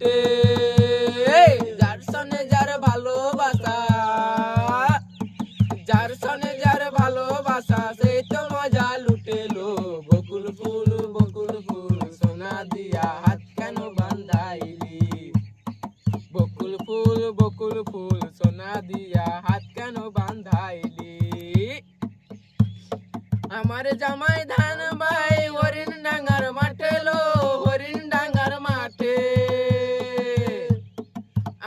লুটে যার সনে যার ভালোবাসা, যার সনে যার ভালোবাসা সেই তো মজা লুটেলো। বকুল ফুল সোনা দিয়া হাত কেন বান্ধাইলি? বকুল ফুল সোনা দিয়া হাত কেন বান্ধাইলি? আমার জামাই ধান ভাই হরিণ ডাঙ্গার মাঠে লো, হরিণ ডাঙ্গার মাঠে।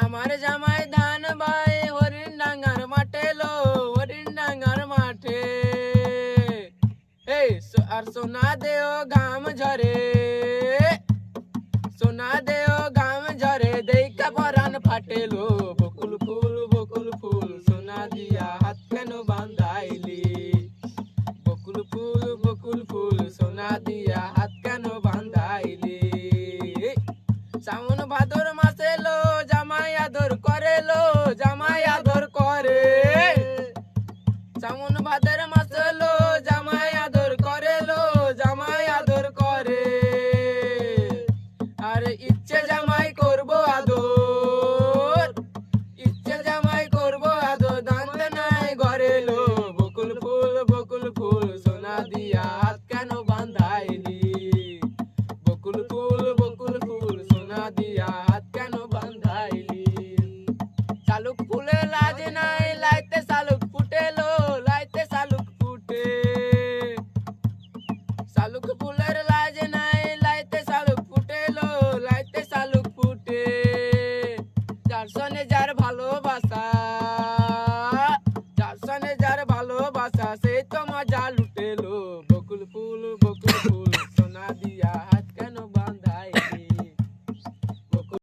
আমার জামাই ধান ভাই হরিণ ডাঙ্গার মাঠে লো, হরিণ ডাঙ্গার মাঠে। এই আর সোনা দেও ঘাম ঝরে, সোনা দেও ঘাম ঝরে দেখা পরান ফাটেলো। বকুল ফুল সোনা দিয়া হাত কেন বান্ধাইলি? বকুল ফুল সোনা দিয়া হাত কেন বান্ধাইলি? শ্রাবণ ভাদর মাসে লো জামাই আদর করে লো, জামাই আদর করে। শ্রাবণ ভাদর মাসে লো জামাই আদর করে লো, জামাই আদর করে। আর ইচ্ছে জামাই করবো আদর, ইচ্ছে জামাই করবো আদর, দান্ত নাই ঘরে লো। বকুল ফুল সোনা দিয়া হাত কেন বান্ধাইলি? বকুল ফুল সোনা দিয়া